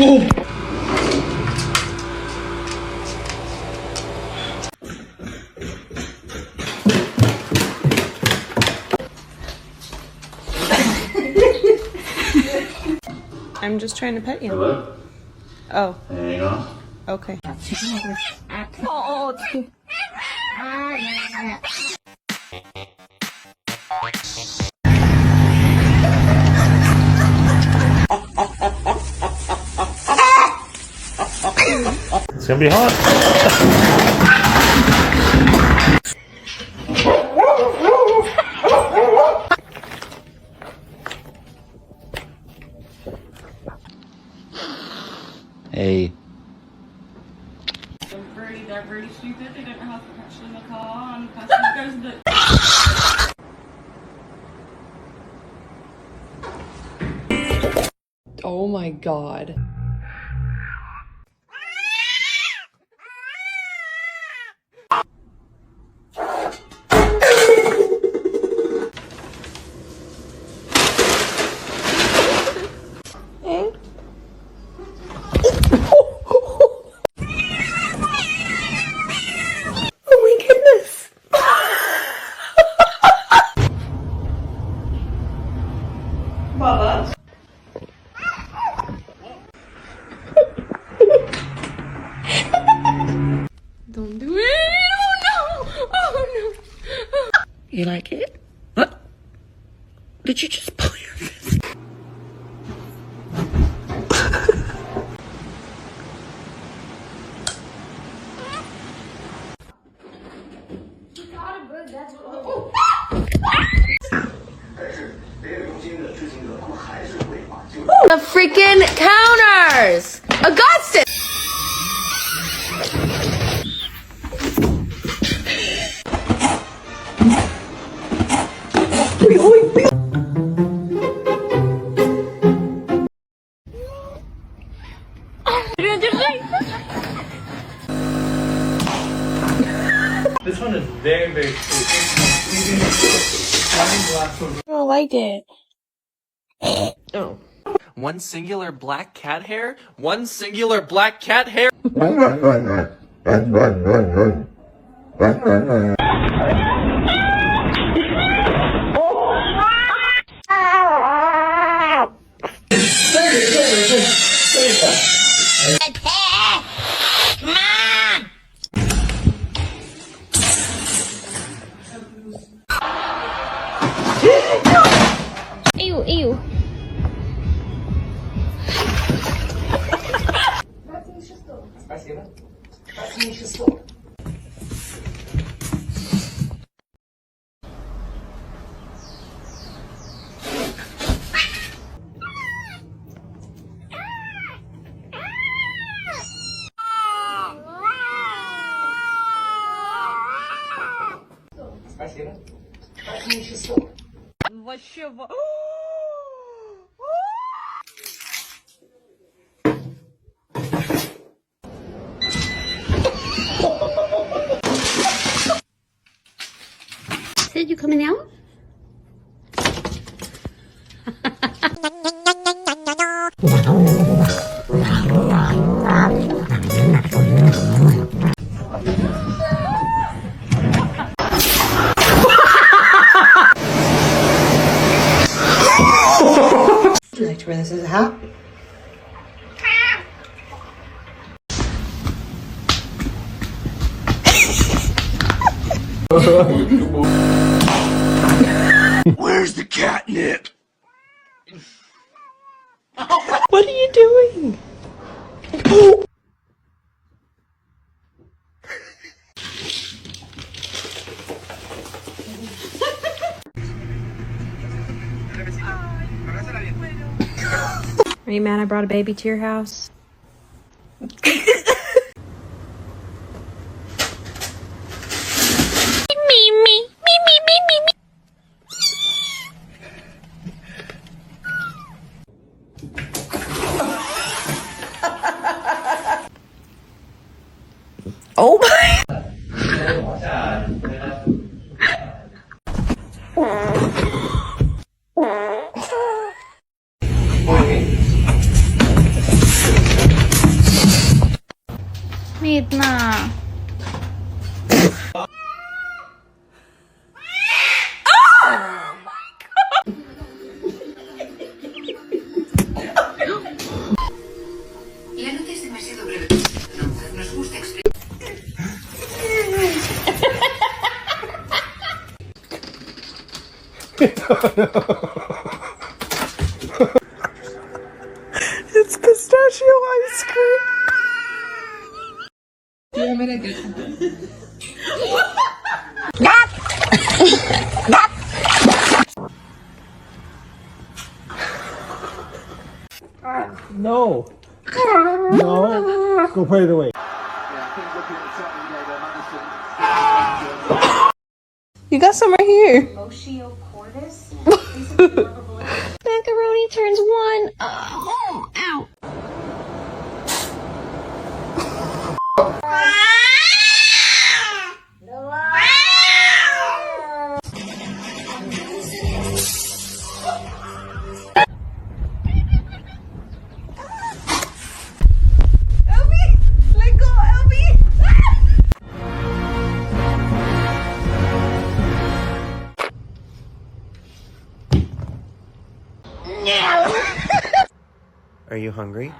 I'm just trying to pet you. Hello? Oh. Hang on. Okay. Oh, It's gonna be hot. Hey. they're really stupid. They don't know how to catch in the car, and the person goes the. Oh my god. Don't do it! Oh no! Oh no! You like it? What? Did you just pull your fist? The freaking counters! Augustus! This one is very, very cool. I don't like it. Oh. One singular black cat hair? One singular black cat hair? Ew, ew. Вообще. Said you coming out? Would you like to wear this as a hat? Where's the catnip? What are you doing? Are you mad I brought a baby to your house? Oh my! It's pistachio ice cream. No. No. Go put it away. You got some right here. Macaroni turns one. Ow. Are you hungry?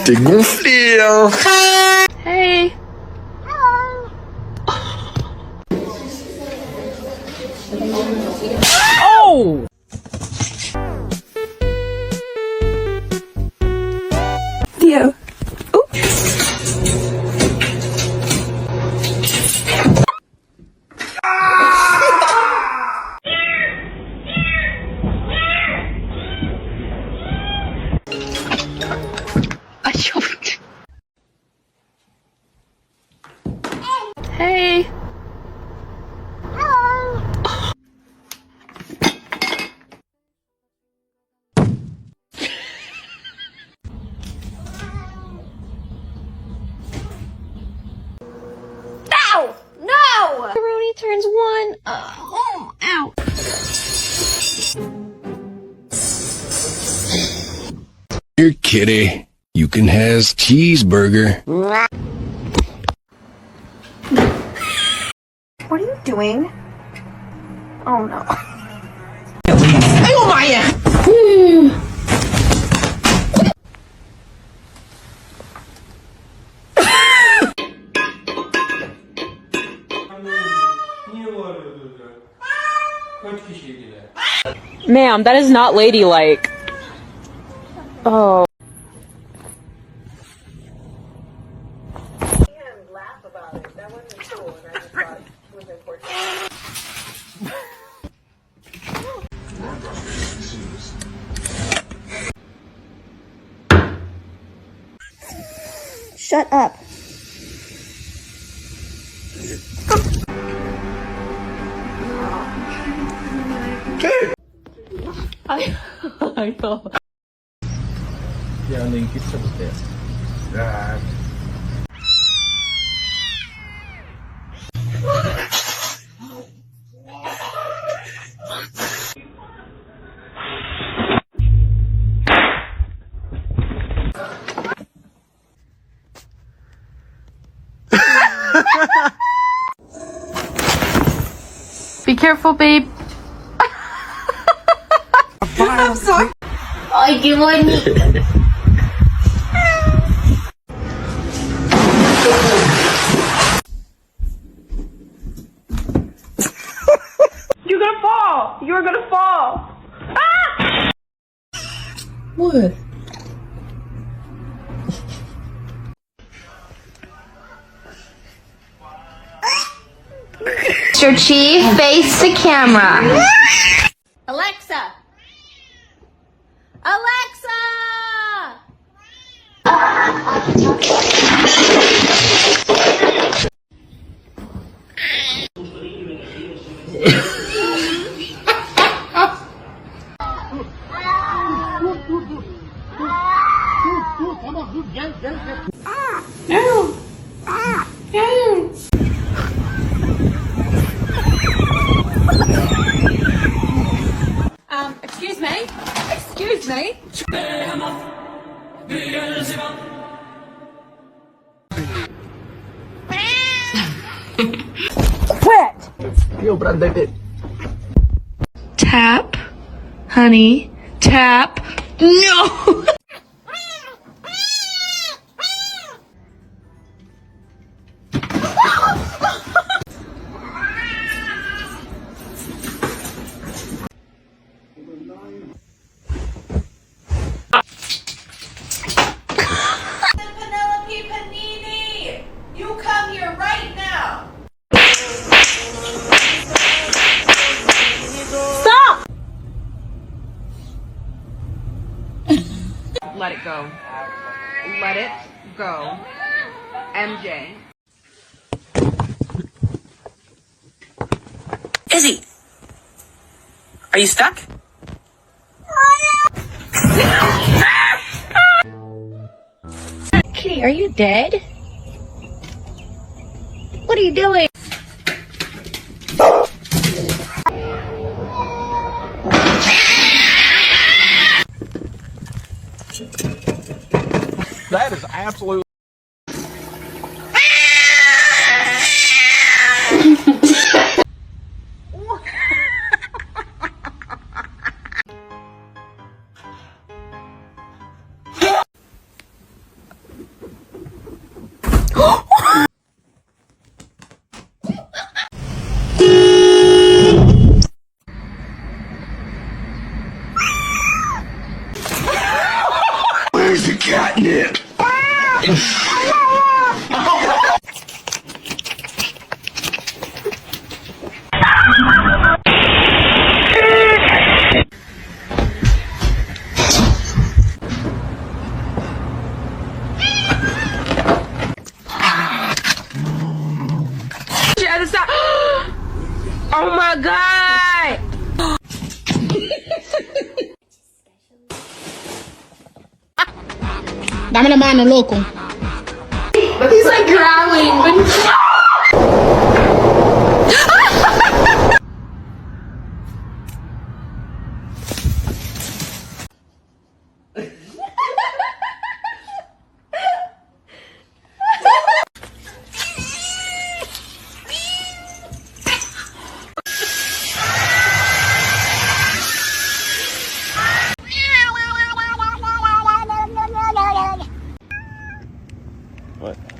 T'es gonflé, hein? Hey. Oh! Theo. I choked. Hey. No! Macaroni turns one. Ow. Here, kitty. You can has cheeseburger. What are you doing? Oh no. Ma'am, that is not ladylike. Oh. Shut up. I know. 야는 인기 쳐볼게요. 야. Be careful, babe. I'm sorry. Ay, qué bonito. You're gonna fall! You're gonna fall! Ah! What? Mr. Chief, face the camera. Alexa! Alexa! Excuse me? Excuse me? Tap, honey, tap. No! Penelope Panini! You come here right now! Stop! Let it go. Let it go. MJ. Izzy! Are you stuck? Kitty, are you dead? What are you doing? That is absolutely. Where's the catnip? Oh my god! Dame la mano, loco. He's like growling, but What?